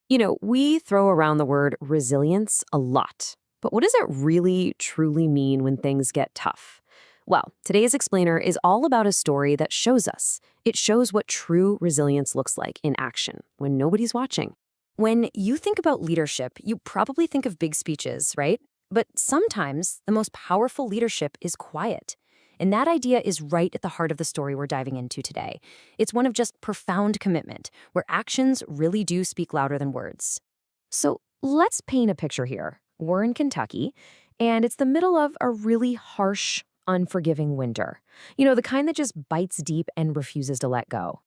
We throw around the word resilience a lot, but what does it really, truly mean when things get tough? Well, today's explainer is all about a story that shows us. It shows what true resilience looks like in action when nobody's watching. When you think about leadership, you probably think of big speeches, right? But sometimes the most powerful leadership is quiet. And that idea is right at the heart of the story we're diving into today. It's one of just profound commitment, where actions really do speak louder than words. So let's paint a picture here. We're in Kentucky, and it's the middle of a really harsh, unforgiving winter. The kind that just bites deep and refuses to let go.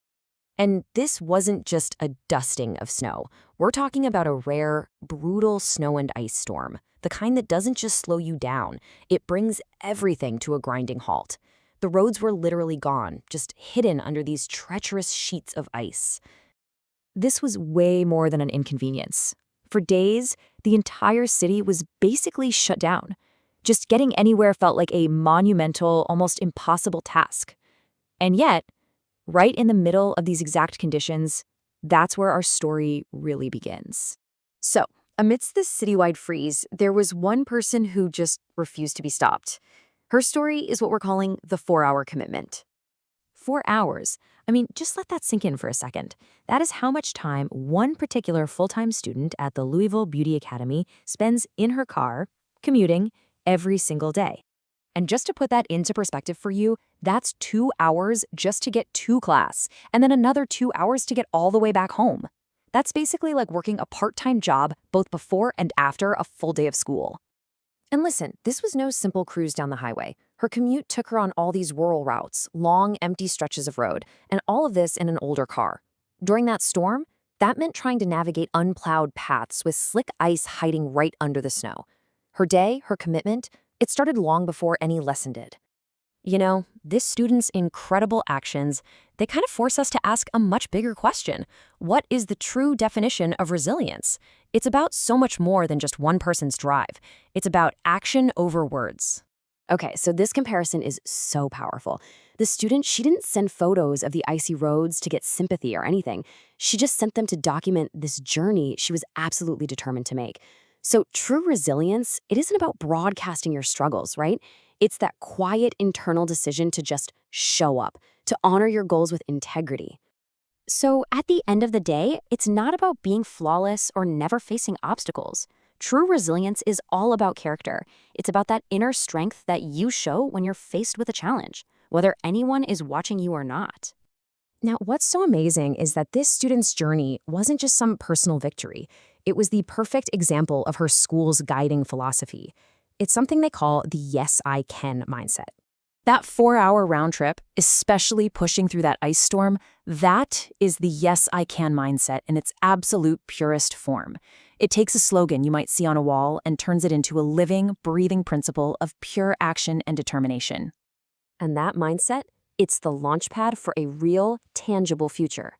And this wasn't just a dusting of snow. We're talking about a rare, brutal snow and ice storm, the kind that doesn't just slow you down, it brings everything to a grinding halt. The roads were literally gone, just hidden under these treacherous sheets of ice. This was way more than an inconvenience. For days, the entire city was basically shut down. Just getting anywhere felt like a monumental, almost impossible task. And yet, right in the middle of these exact conditions, that's where our story really begins. So, amidst this citywide freeze, there was one person who just refused to be stopped. Her story is what we're calling the 4-hour commitment. 4 hours. I mean, just let that sink in for a second. That is how much time one particular full-time student at the Louisville Beauty Academy spends in her car, commuting, every single day. And just to put that into perspective for you, that's 2 hours just to get to class, and then another 2 hours to get all the way back home. That's basically like working a part-time job both before and after a full day of school. And listen, this was no simple cruise down the highway. Her commute took her on all these rural routes, long, empty stretches of road, and all of this in an older car. During that storm, that meant trying to navigate unplowed paths with slick ice hiding right under the snow. Her day, her commitment, it started long before any lesson did. This student's incredible actions, they kind of force us to ask a much bigger question. What is the true definition of resilience? It's about so much more than just one person's drive. It's about action over words. Okay, so this comparison is so powerful. The student, she didn't send photos of the icy roads to get sympathy or anything. She just sent them to document this journey she was absolutely determined to make. So true resilience, it isn't about broadcasting your struggles, right? It's that quiet internal decision to just show up, to honor your goals with integrity. So at the end of the day, it's not about being flawless or never facing obstacles. True resilience is all about character. It's about that inner strength that you show when you're faced with a challenge, whether anyone is watching you or not. Now, what's so amazing is that this student's journey wasn't just some personal victory. It was the perfect example of her school's guiding philosophy. It's something they call the yes, I can mindset. That 4-hour round trip, especially pushing through that ice storm, that is the yes, I can mindset in its absolute purest form. It takes a slogan you might see on a wall and turns it into a living, breathing principle of pure action and determination. And that mindset, it's the launchpad for a real, tangible future.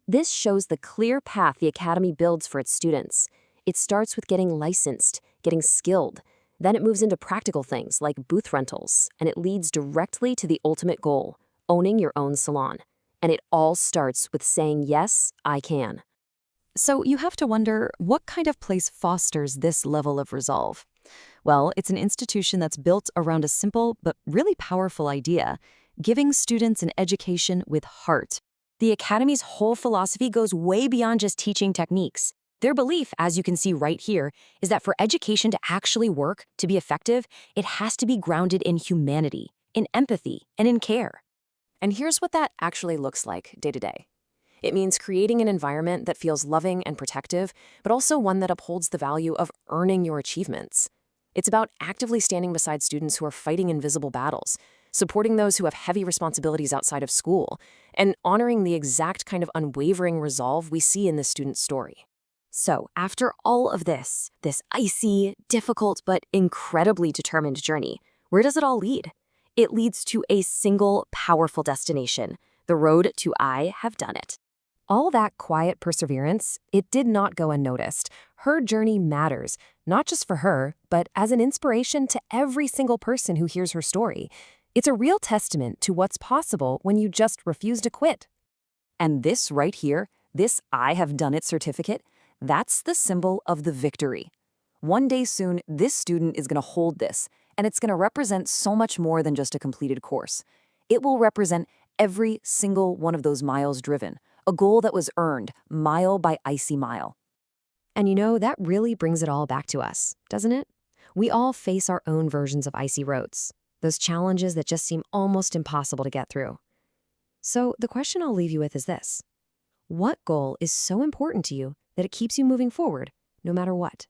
This shows the clear path the Academy builds for its students. It starts with getting licensed, getting skilled. Then it moves into practical things like booth rentals, and it leads directly to the ultimate goal, owning your own salon. And it all starts with saying, yes, I can. So you have to wonder, what kind of place fosters this level of resolve? Well, it's an institution that's built around a simple but really powerful idea, giving students an education with heart. The Academy's whole philosophy goes way beyond just teaching techniques. Their belief, as you can see right here, is that for education to actually work, to be effective, it has to be grounded in humanity, in empathy, and in care. And here's what that actually looks like day to day. It means creating an environment that feels loving and protective, but also one that upholds the value of earning your achievements. It's about actively standing beside students who are fighting invisible battles, supporting those who have heavy responsibilities outside of school, and honoring the exact kind of unwavering resolve we see in this student's story. So, after all of this icy, difficult, but incredibly determined journey, where does it all lead? It leads to a single, powerful destination, the road to I have done it. All that quiet perseverance, it did not go unnoticed. Her journey matters, not just for her, but as an inspiration to every single person who hears her story. It's a real testament to what's possible when you just refuse to quit. And this right here, this I have done it certificate, That's the symbol of the victory. One day soon, this student is going to hold this, and it's going to represent so much more than just a completed course. It will represent every single one of those miles driven, a goal that was earned mile by icy mile. And that really brings it all back to us, doesn't it? We all face our own versions of icy roads, those challenges that just seem almost impossible to get through. So the question I'll leave you with is this: what goal is so important to you that it keeps you moving forward, no matter what?